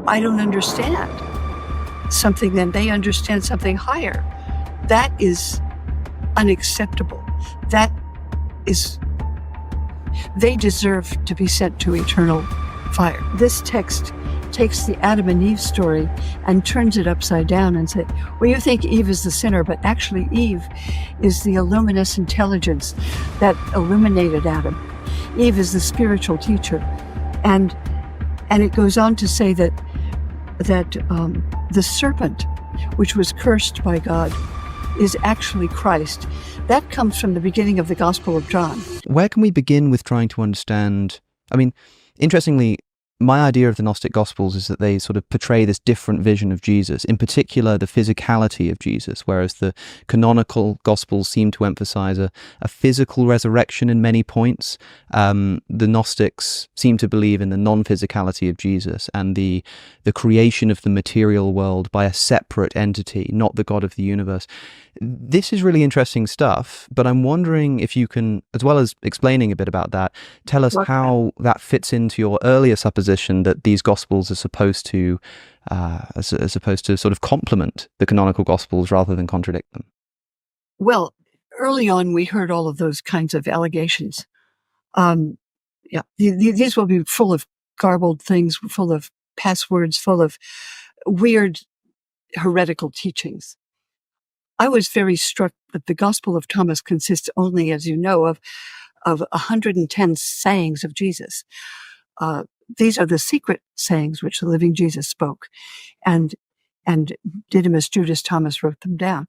I don't understand something, then they understand something higher. That is unacceptable. That is, they deserve to be sent to eternal fire. This text takes the Adam and Eve story and turns it upside down and says, well, you think Eve is the sinner, but actually Eve is the luminous intelligence that illuminated Adam. Eve is the spiritual teacher. And it goes on to say that the serpent, which was cursed by God, is actually Christ. That comes from the beginning of the Gospel of John. Where can we begin with trying to understand? I mean, interestingly, my idea of the Gnostic Gospels is that they sort of portray this different vision of Jesus, in particular the physicality of Jesus, whereas the canonical Gospels seem to emphasize a physical resurrection in many points. The Gnostics seem to believe in the non-physicality of Jesus and the creation of the material world by a separate entity, not the God of the universe. This is really interesting stuff, but I'm wondering if you can, as well as explaining a bit about that, tell us how that fits into your earlier supposition that these Gospels are supposed to sort of complement the canonical Gospels rather than contradict them. Well, early on, we heard all of those kinds of allegations. These will be full of garbled things, full of passwords, full of weird heretical teachings. I was very struck that the Gospel of Thomas consists only, as you know, of 110 sayings of Jesus. These are the secret sayings which the living Jesus spoke, and Didymus Judas Thomas wrote them down.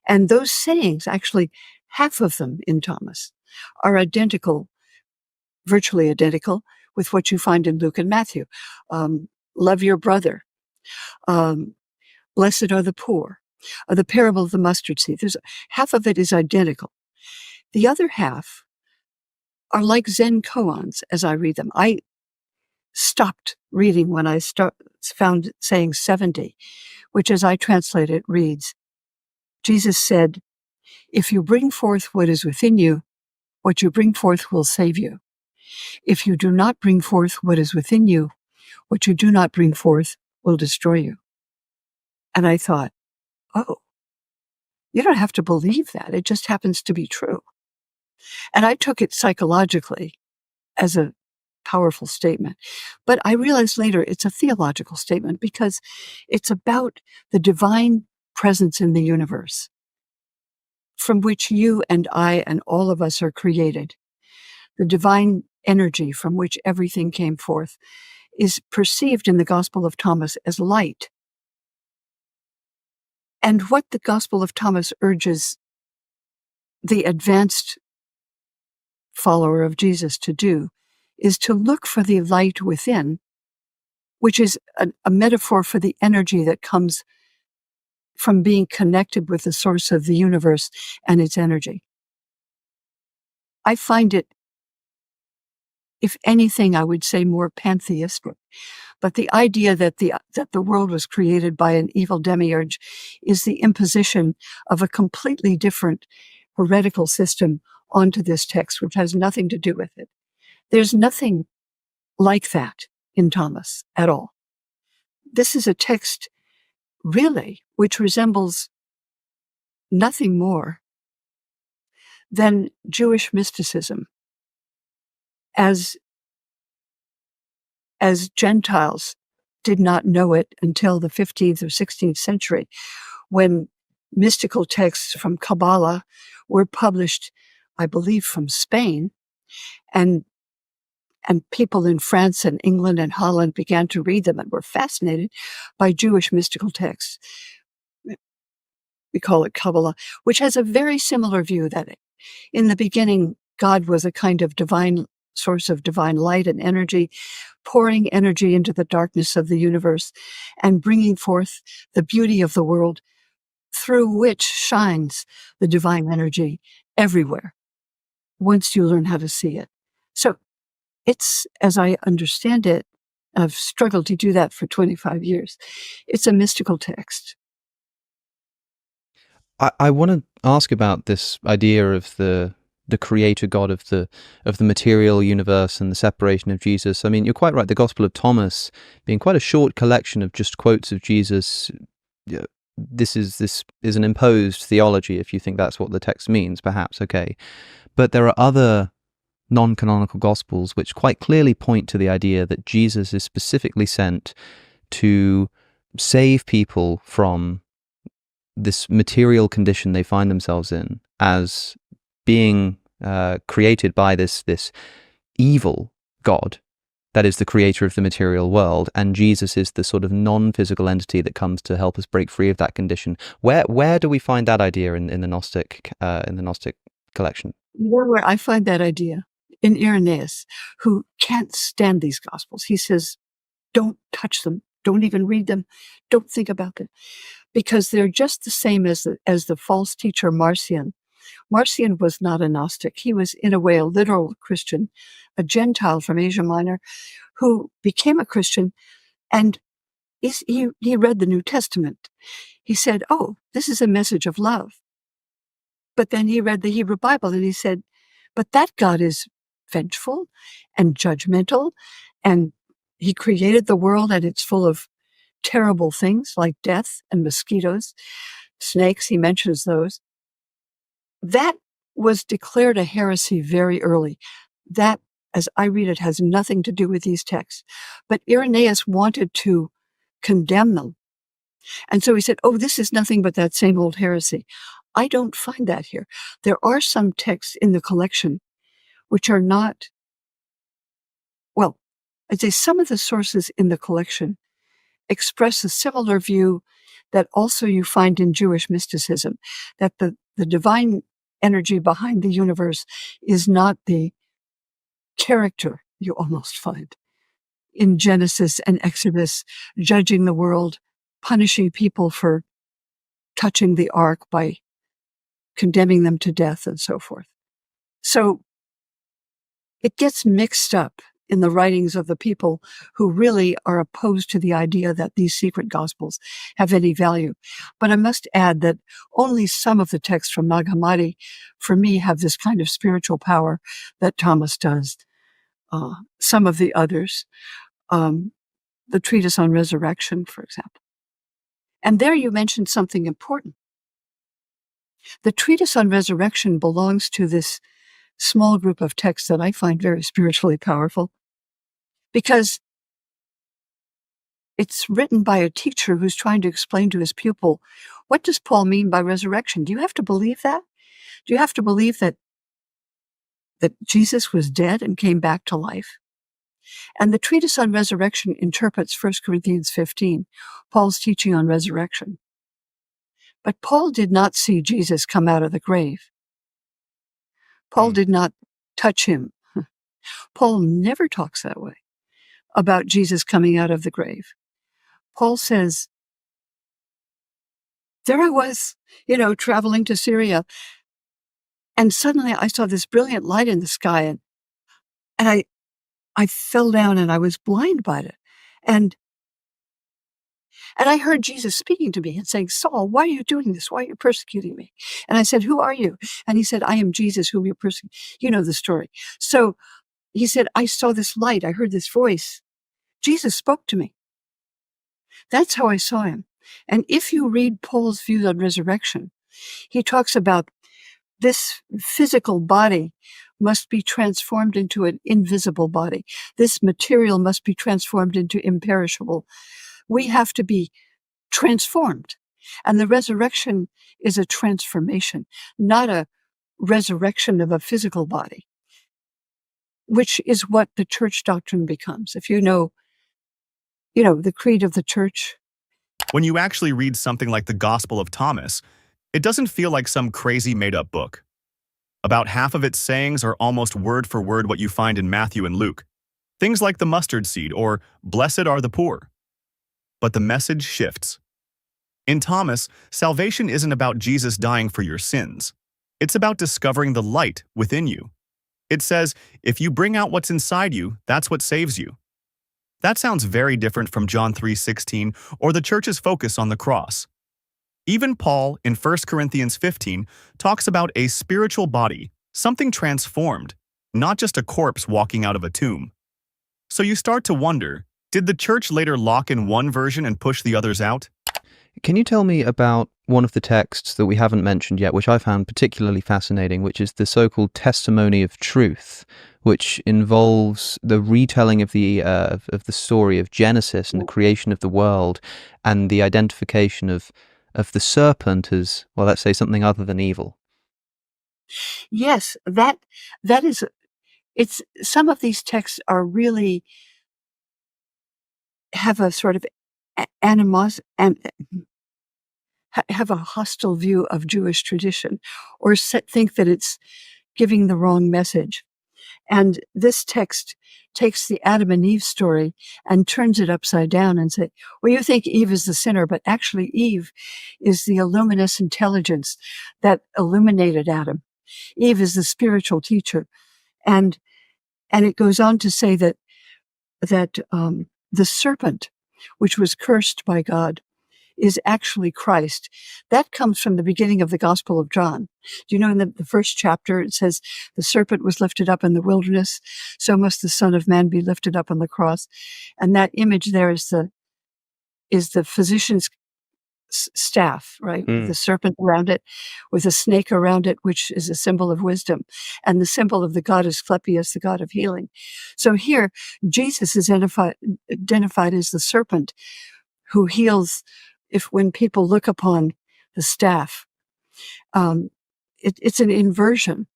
And those sayings, actually, half of them in Thomas, are identical, virtually identical, with what you find in Luke and Matthew. Love your brother. Blessed are the poor. The parable of the mustard seed. Half of it is identical. The other half are like Zen koans as I read them. I stopped reading when I found saying 70, which as I translate it reads, Jesus said, if you bring forth what is within you, what you bring forth will save you. If you do not bring forth what is within you, what you do not bring forth will destroy you. And I thought, oh, you don't have to believe that. It just happens to be true. And I took it psychologically as a powerful statement. But I realized later it's a theological statement because it's about the divine presence in the universe from which you and I and all of us are created. The divine energy from which everything came forth is perceived in the Gospel of Thomas as light. And what the Gospel of Thomas urges the advanced follower of Jesus to do is to look for the light within, which is a metaphor for the energy that comes from being connected with the source of the universe and its energy. I find it, if anything, I would say more pantheistic. But the idea that the world was created by an evil demiurge is the imposition of a completely different heretical system onto this text, which has nothing to do with it. There's nothing like that in Thomas at all. This is a text, really, which resembles nothing more than Jewish mysticism as Gentiles did not know it until the 15th or 16th century, when mystical texts from Kabbalah were published, I believe, from Spain, and people in France and England and Holland began to read them and were fascinated by Jewish mystical texts. We call it Kabbalah, which has a very similar view that in the beginning, God was a kind of divine source of divine light and energy, pouring energy into the darkness of the universe and bringing forth the beauty of the world through which shines the divine energy everywhere, once you learn how to see it. So it's, as I understand it, I've struggled to do that for 25 years, it's a mystical text. I want to ask about this idea of the the creator God of the material universe and the separation of Jesus. I mean, you're quite right. The Gospel of Thomas being quite a short collection of just quotes of Jesus. This is an imposed theology, if you think that's what the text means, perhaps, okay. But there are other non-canonical Gospels which quite clearly point to the idea that Jesus is specifically sent to save people from this material condition they find themselves in as being created by this evil God that is the creator of the material world, and Jesus is the sort of non-physical entity that comes to help us break free of that condition. Where do we find that idea in the Gnostic collection? You know where I find that idea? In Irenaeus, who can't stand these Gospels. He says, don't touch them, don't even read them, don't think about them, because they're just the same as the false teacher Marcion. Marcion was not a Gnostic. He was, in a way, a literal Christian, a Gentile from Asia Minor, who became a Christian, and he read the New Testament. He said, oh, this is a message of love. But then he read the Hebrew Bible, and he said, but that God is vengeful and judgmental, and he created the world, and it's full of terrible things like death and mosquitoes, snakes, he mentions those. That was declared a heresy very early. That, as I read it, has nothing to do with these texts. But Irenaeus wanted to condemn them. And so he said, oh, this is nothing but that same old heresy. I don't find that here. There are some texts in the collection which are not, well, I'd say some of the sources in the collection express a similar view that also you find in Jewish mysticism, that the divine energy behind the universe is not the character you almost find in Genesis and Exodus, judging the world, punishing people for touching the ark by condemning them to death and so forth. So it gets mixed up in the writings of the people who really are opposed to the idea that these secret gospels have any value. But I must add that only some of the texts from Nag Hammadi, for me, have this kind of spiritual power that Thomas does. Some of the others, the treatise on resurrection, for example. And there you mentioned something important. The treatise on resurrection belongs to this small group of texts that I find very spiritually powerful, because it's written by a teacher who's trying to explain to his pupil, what does Paul mean by resurrection? Do you have to believe that? Do you have to believe that Jesus was dead and came back to life? And the treatise on resurrection interprets 1 Corinthians 15, Paul's teaching on resurrection. But Paul did not see Jesus come out of the grave. Paul did not touch him. Paul never talks that way about Jesus coming out of the grave. Paul says, there I was, traveling to Syria, and suddenly I saw this brilliant light in the sky, and I fell down and I was blinded by it. And I heard Jesus speaking to me and saying, Saul, why are you doing this? Why are you persecuting me? And I said, who are you? And he said, I am Jesus whom you're persecuting. You know the story. So he said, I saw this light. I heard this voice. Jesus spoke to me. That's how I saw him. And if you read Paul's views on resurrection, he talks about this physical body must be transformed into an invisible body. This material must be transformed into imperishable. We have to be transformed. And the resurrection is a transformation, not a resurrection of a physical body, which is what the church doctrine becomes. If you know, the creed of the church. When you actually read something like the Gospel of Thomas, it doesn't feel like some crazy made-up book. About half of its sayings are almost word for word what you find in Matthew and Luke. Things like the mustard seed or blessed are the poor. But the message shifts. In Thomas, salvation isn't about Jesus dying for your sins. It's about discovering the light within you. It says, if you bring out what's inside you, that's what saves you. That sounds very different from John 3:16 or the church's focus on the cross. Even Paul, in 1 Corinthians 15, talks about a spiritual body Something transformed, not just a corpse walking out of a tomb. So you start to wonder, did the church later lock in one version and push the others out? Can you tell me about one of the texts that we haven't mentioned yet, which I found particularly fascinating, which is the so-called testimony of truth, which involves the retelling of the story of Genesis and the creation of the world, and the identification of the serpent as, well, let's say something other than evil. Yes, that is, it's, some of these texts are really have a sort of animosity and have a hostile view of Jewish tradition, or think that it's giving the wrong message. And this text takes the Adam and Eve story and turns it upside down and say, well, you think Eve is the sinner, but actually Eve is the luminous intelligence that illuminated Adam. Eve is the spiritual teacher. And it goes on to say that the serpent, which was cursed by God, is actually Christ. That comes from the beginning of the Gospel of John. Do you know in the first chapter it says, the serpent was lifted up in the wilderness, so must the Son of Man be lifted up on the cross. And that image there is the physician's staff, right? With the serpent around it, with a snake around it, which is a symbol of wisdom, and the symbol of the goddess Clepias, the god of healing. So here, Jesus is identified as the serpent who heals when people look upon the staff. It's an inversion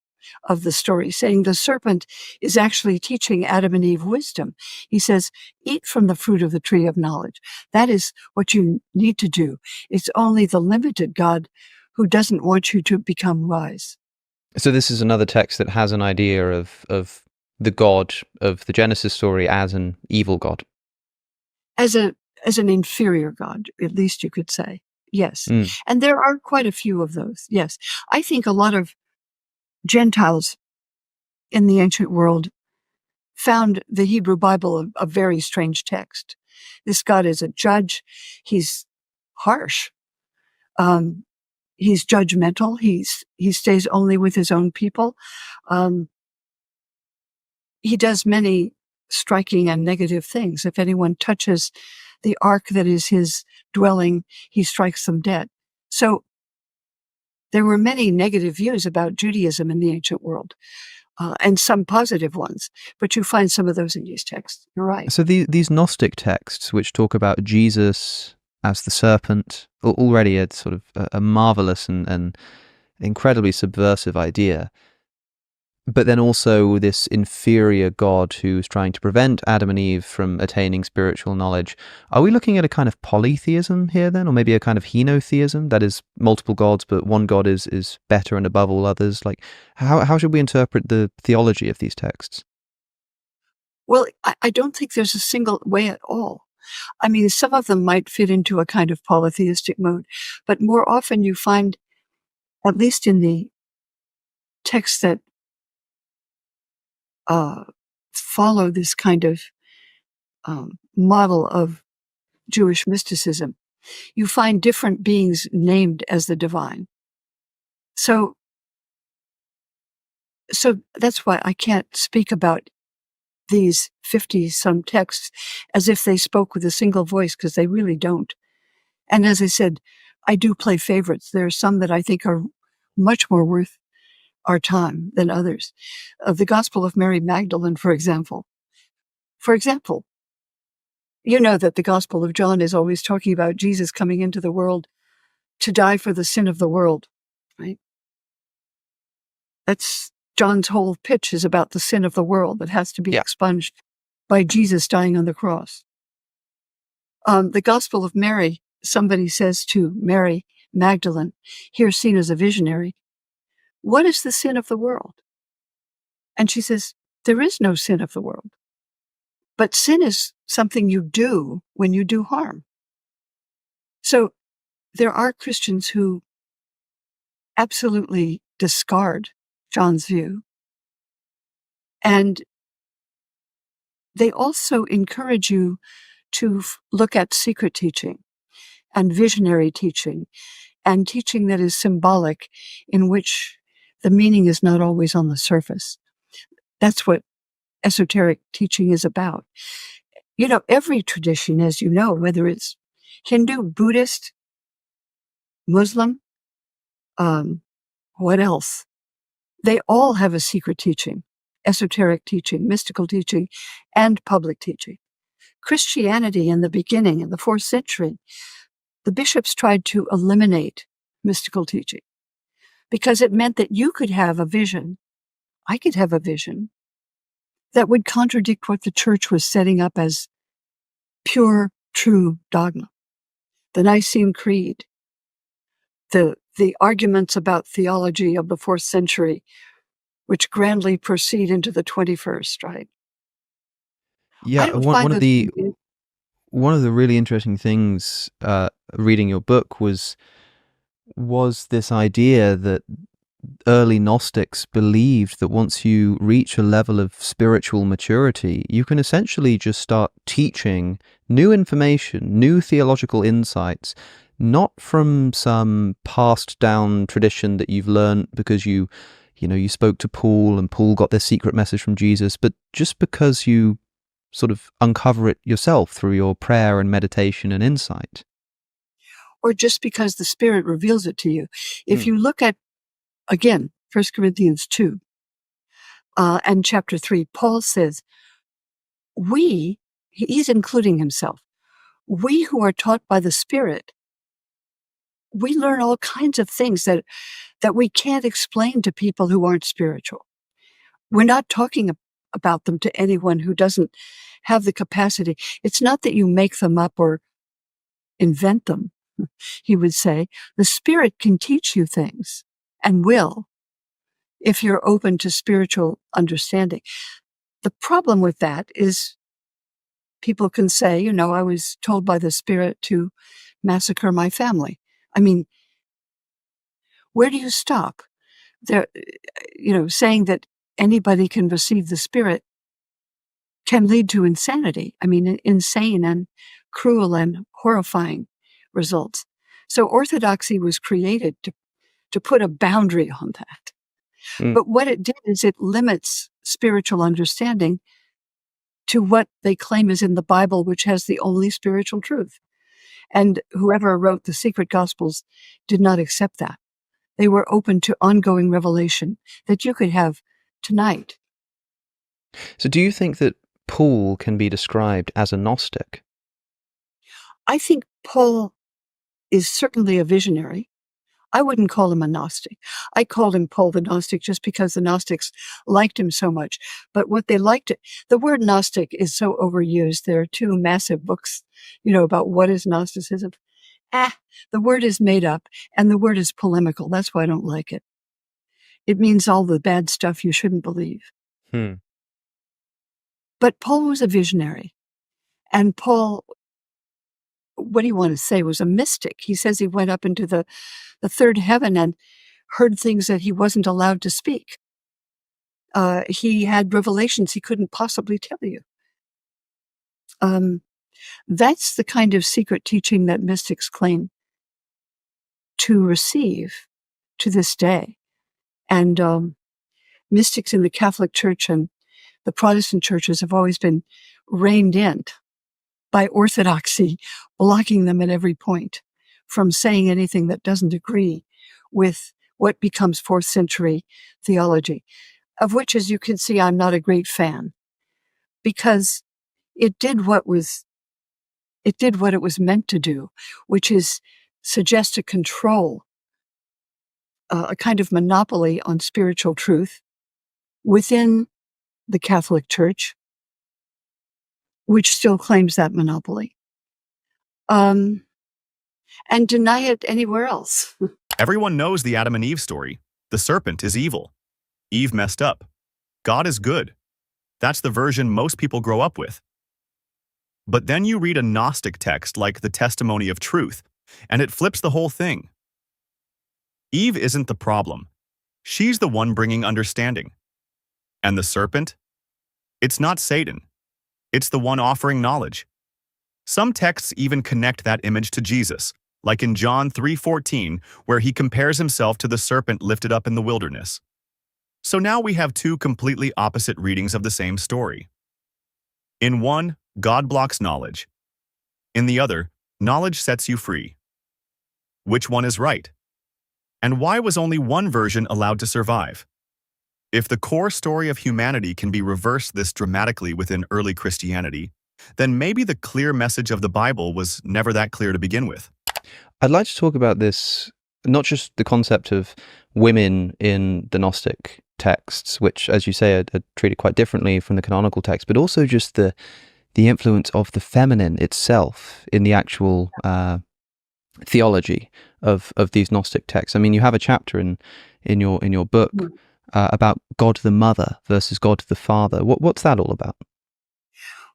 of the story, saying the serpent is actually teaching Adam and Eve wisdom. He says, eat from the fruit of the tree of knowledge. That is what you need to do. It's only the limited God who doesn't want you to become wise. So this is another text that has an idea of the God of the Genesis story as an evil God. As an inferior God, at least you could say. Yes. And there are quite a few of those. Yes. I think a lot of Gentiles in the ancient world found the Hebrew Bible a very strange text. This God is a judge. He's harsh. He's judgmental. He stays only with his own people. He does many striking and negative things. If anyone touches the ark that is his dwelling, he strikes them dead. So there were many negative views about Judaism in the ancient world, and some positive ones, but you find some of those in these texts. You're right. So these Gnostic texts, which talk about Jesus as the serpent, already a sort of a marvelous and incredibly subversive idea, but then also this inferior God who's trying to prevent Adam and Eve from attaining spiritual knowledge. Are we looking at a kind of polytheism here then, or maybe a kind of henotheism, that is multiple gods, but one God is better and above all others? Like, how should we interpret the theology of these texts? Well, I don't think there's a single way at all. I mean, some of them might fit into a kind of polytheistic mode, but more often you find, at least in the texts that follow this kind of model of Jewish mysticism, you find different beings named as the divine. So that's why I can't speak about these 50-some texts as if they spoke with a single voice, because they really don't. And as I said, I do play favorites. There are some that I think are much more worth our time than others. The Gospel of Mary Magdalene, for example. You know that the Gospel of John is always talking about Jesus coming into the world to die for the sin of the world, right? That's John's whole pitch, is about the sin of the world that has to be expunged by Jesus dying on the cross. The Gospel of Mary, somebody says to Mary Magdalene, here seen as a visionary, what is the sin of the world? And she says, there is no sin of the world. But sin is something you do when you do harm. So there are Christians who absolutely discard John's view. And they also encourage you to look at secret teaching and visionary teaching and teaching that is symbolic, in which the meaning is not always on the surface. That's what esoteric teaching is about. Every tradition, as you know, whether it's Hindu, Buddhist, Muslim, what else? They all have a secret teaching, esoteric teaching, mystical teaching, and public teaching. Christianity in the beginning, in the 4th century, the bishops tried to eliminate mystical teaching because it meant that you could have a vision, I could have a vision, that would contradict what the church was setting up as pure, true dogma. The Nicene Creed, the arguments about theology of the 4th century, which grandly proceed into the 21st, right? I Yeah, don't find one of the really interesting things reading your book was this idea that early Gnostics believed that once you reach a level of spiritual maturity, you can essentially just start teaching new information, new theological insights, not from some passed down tradition that you've learned because you spoke to Paul and Paul got their secret message from Jesus, but just because you sort of uncover it yourself through your prayer and meditation and insight. Or just because the Spirit reveals it to you. If you look at, again, 1 Corinthians 2 and chapter 3, Paul says, he's including himself, we who are taught by the Spirit, we learn all kinds of things that we can't explain to people who aren't spiritual. We're not talking about them to anyone who doesn't have the capacity. It's not that you make them up or invent them, he would say. The Spirit can teach you things and will, if you're open to spiritual understanding. The problem with that is people can say, I was told by the Spirit to massacre my family. I mean, where do you stop? There, saying that anybody can receive the Spirit can lead to insanity. I mean, insane and cruel and horrifying results. So orthodoxy was created to put a boundary on that. But what it did is it limits spiritual understanding to what they claim is in the Bible, which has the only spiritual truth. And whoever wrote the secret Gospels did not accept that. They were open to ongoing revelation that you could have tonight. So do you think that Paul can be described as a Gnostic? I think Paul is certainly a visionary. I wouldn't call him a Gnostic. I called him Paul the Gnostic just because the Gnostics liked him so much. But what they liked, the word Gnostic is so overused. There are 2 massive books, about what is Gnosticism. The word is made up and the word is polemical. That's why I don't like it. It means all the bad stuff you shouldn't believe. But Paul was a visionary. And Paul, what do you want to say, was a mystic. He says he went up into the 3rd heaven and heard things that he wasn't allowed to speak. He had revelations he couldn't possibly tell you. That's the kind of secret teaching that mystics claim to receive to this day. And mystics in the Catholic Church and the Protestant churches have always been reined in by orthodoxy, blocking them at every point from saying anything that doesn't agree with what becomes 4th century theology, of which, as you can see, I'm not a great fan, because it did what it was meant to do, which is suggest a control, a kind of monopoly on spiritual truth within the Catholic Church, which still claims that monopoly, and deny it anywhere else. Everyone knows the Adam and Eve story. The serpent is evil. Eve messed up. God is good. That's the version most people grow up with. But then you read a Gnostic text like the Testimony of Truth, and it flips the whole thing. Eve isn't the problem. She's the one bringing understanding. And the serpent? It's not Satan. It's the one offering knowledge. Some texts even connect that image to Jesus, like in John 3:14, where he compares himself to the serpent lifted up in the wilderness. So now we have two completely opposite readings of the same story. In one, God blocks knowledge. In the other, knowledge sets you free. Which one is right? And why was only one version allowed to survive? If the core story of humanity can be reversed this dramatically within early Christianity, then maybe the clear message of the Bible was never that clear to begin with. I'd like to talk about this, not just the concept of women in the Gnostic texts, which, as you say, are treated quite differently from the canonical text, but also just the influence of the feminine itself in the actual theology of these Gnostic texts. I mean, you have a chapter in your book about God the Mother versus God the Father. What's that all about?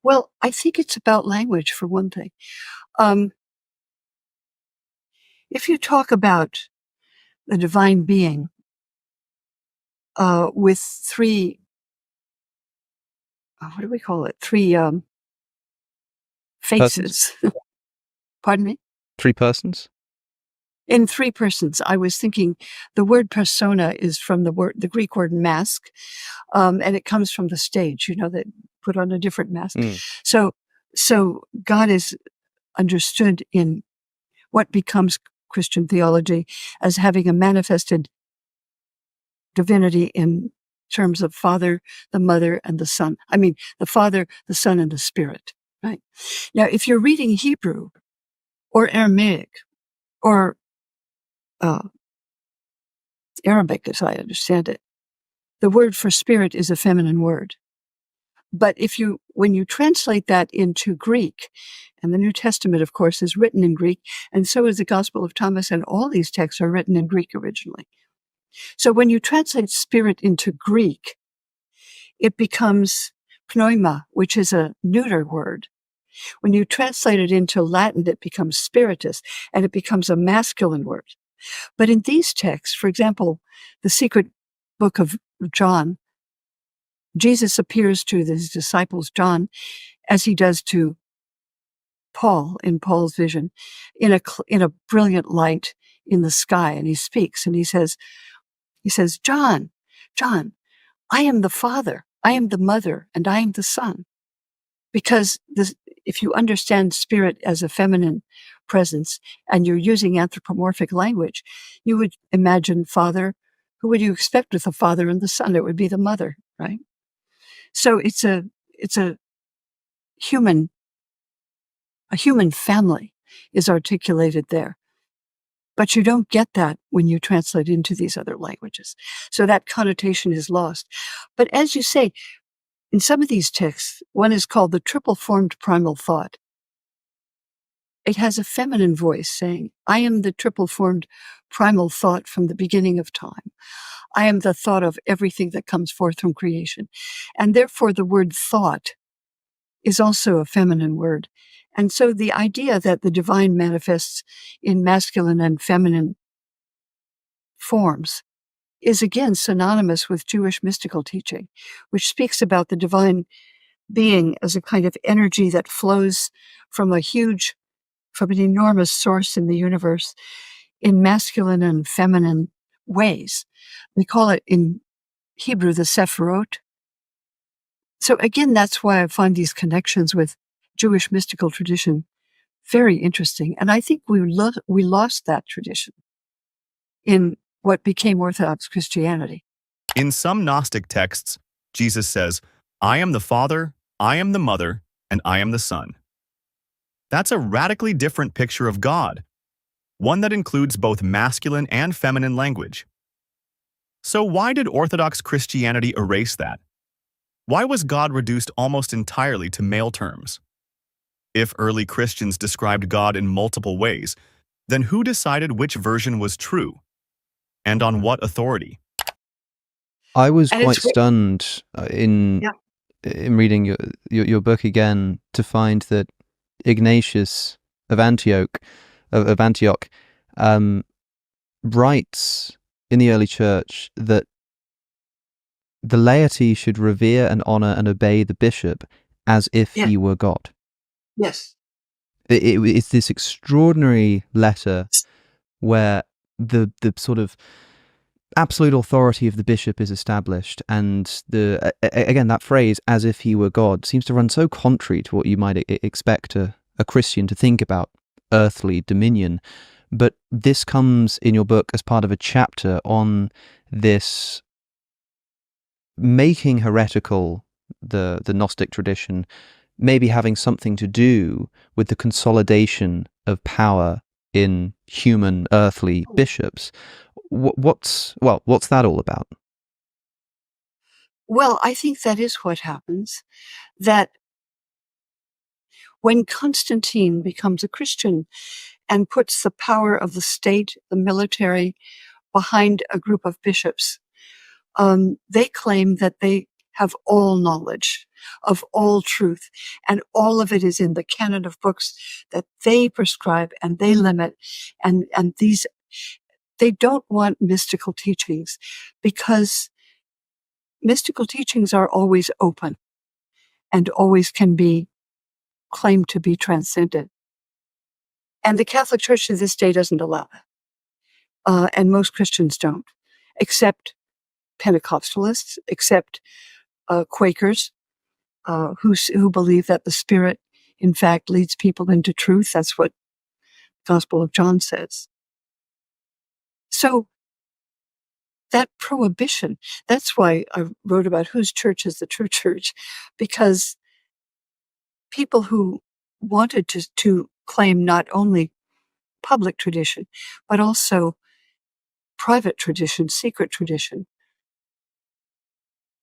Well, I think it's about language, for one thing. If you talk about the divine being with three, what do we call it? Three faces. Pardon me? Three persons? In three persons. I was thinking the word persona is from the Greek word mask, and it comes from the stage, that put on a different mask. So God is understood in what becomes Christian theology as having a manifested divinity in terms of Father, the Mother, and the Son. I mean, the Father, the Son, and the Spirit, right? Now, if you're reading Hebrew or Aramaic or Arabic, as I understand it, the word for spirit is a feminine word. But when you translate that into Greek, and the New Testament, of course, is written in Greek, and so is the Gospel of Thomas, and all these texts are written in Greek originally. So when you translate spirit into Greek, it becomes pneuma, which is a neuter word. When you translate it into Latin, it becomes spiritus, and it becomes a masculine word. But in these texts, for example, the secret book of John, Jesus appears to his disciples, John, as he does to Paul in Paul's vision, in a brilliant light in the sky, and he speaks and he says, John, I am the Father, I am the Mother, and I am the Son. Because if you understand spirit as a feminine presence and you're using anthropomorphic language, you would imagine Father. Who would you expect with the Father and the Son? It would be the Mother, right? So it's a human family is articulated there. But you don't get that when you translate into these other languages. So that connotation is lost. But as you say, in some of these texts, one is called the triple formed primal thought. It has a feminine voice saying, I am the triple formed primal thought from the beginning of time. I am the thought of everything that comes forth from creation. And therefore the word thought is also a feminine word. And so the idea that the divine manifests in masculine and feminine forms is again synonymous with Jewish mystical teaching, which speaks about the divine being as a kind of energy that flows from an enormous source in the universe in masculine and feminine ways. We call it in Hebrew the Sephirot. So again, that's why I find these connections with Jewish mystical tradition very interesting. And I think we lost that tradition in what became Orthodox Christianity. In some Gnostic texts, Jesus says, I am the Father, I am the Mother, and I am the Son. That's a radically different picture of God, one that includes both masculine and feminine language. So why did Orthodox Christianity erase that? Why was God reduced almost entirely to male terms? If early Christians described God in multiple ways, then who decided which version was true? And on what authority? I was quite stunned in reading your book again to find that Ignatius of Antioch writes in the early church that the laity should revere and honor and obey the bishop as if he were God. Yes. It's this extraordinary letter where the sort of absolute authority of the bishop is established, and again, that phrase, as if he were God, seems to run so contrary to what you might expect a Christian to think about earthly dominion. But this comes in your book as part of a chapter on this making heretical the Gnostic tradition, maybe having something to do with the consolidation of power in human earthly bishops. What's that all about? Well, I think that is what happens, that when Constantine becomes a Christian and puts the power of the state, the military, behind a group of bishops, they claim that they have all knowledge of all truth, and all of it is in the canon of books that they prescribe and they limit, and these, they don't want mystical teachings, because mystical teachings are always open and always can be claimed to be transcendent. And the Catholic Church to this day doesn't allow it. And most Christians don't, except Pentecostalists, except Quakers, who believe that the Spirit, in fact, leads people into truth. That's what the Gospel of John says. So that prohibition, that's why I wrote about whose church is the true church, because people who wanted to claim not only public tradition, but also private tradition, secret tradition,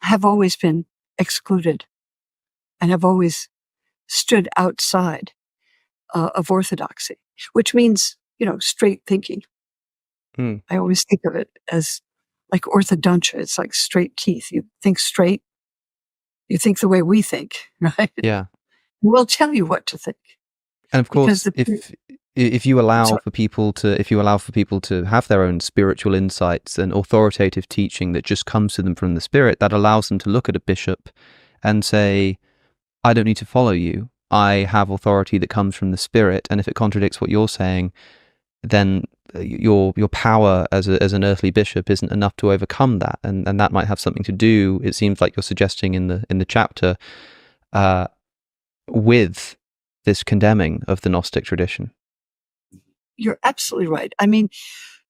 have always been excluded and have always stood outside of orthodoxy, which means, straight thinking. I always think of it as like orthodontia. It's like straight teeth. You think straight, you think the way we think, right? Yeah. We'll tell you what to think. And of course, if you allow for people to have their own spiritual insights and authoritative teaching that just comes to them from the Spirit, that allows them to look at a bishop and say, I don't need to follow you. I have authority that comes from the Spirit, and if it contradicts what you're saying, then your power as an earthly bishop isn't enough to overcome that, and that might have something to do, it seems like you're suggesting in the chapter, with this condemning of the Gnostic tradition. You're absolutely right. I mean,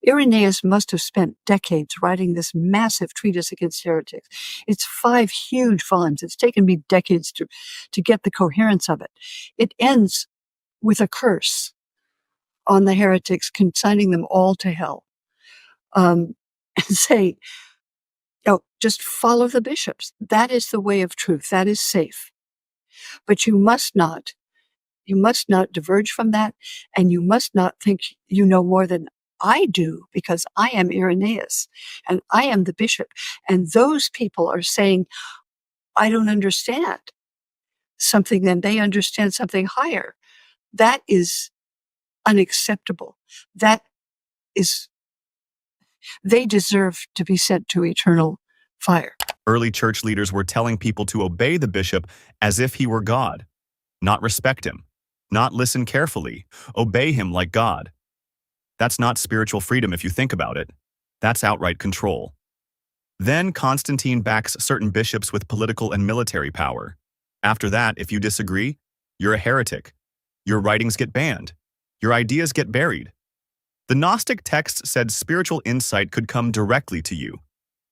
Irenaeus must have spent decades writing this massive treatise against heretics. It's 5 huge volumes. It's taken me decades to get the coherence of it. It ends with a curse on the heretics, consigning them all to hell, and say, just follow the bishops. That is the way of truth. That is safe. But you must not diverge from that, and you must not think you know more than I do, because I am Irenaeus and I am the bishop. And those people are saying, I don't understand something, then they understand something higher. That is unacceptable. They deserve to be sent to eternal fire. Early church leaders were telling people to obey the bishop as if he were God, not respect him, not listen carefully, obey him like God. That's not spiritual freedom if you think about it. That's outright control. Then Constantine backs certain bishops with political and military power. After that, if you disagree, you're a heretic. Your writings get banned. Your ideas get buried. The Gnostic text said spiritual insight could come directly to you,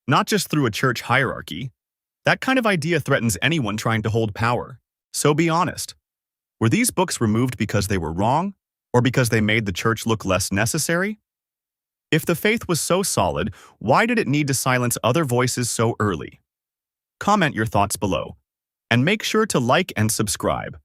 not just through a church hierarchy. That kind of idea threatens anyone trying to hold power. So be honest. Were these books removed because they were wrong, or because they made the church look less necessary? If the faith was so solid, why did it need to silence other voices so early? Comment your thoughts below, and make sure to like and subscribe.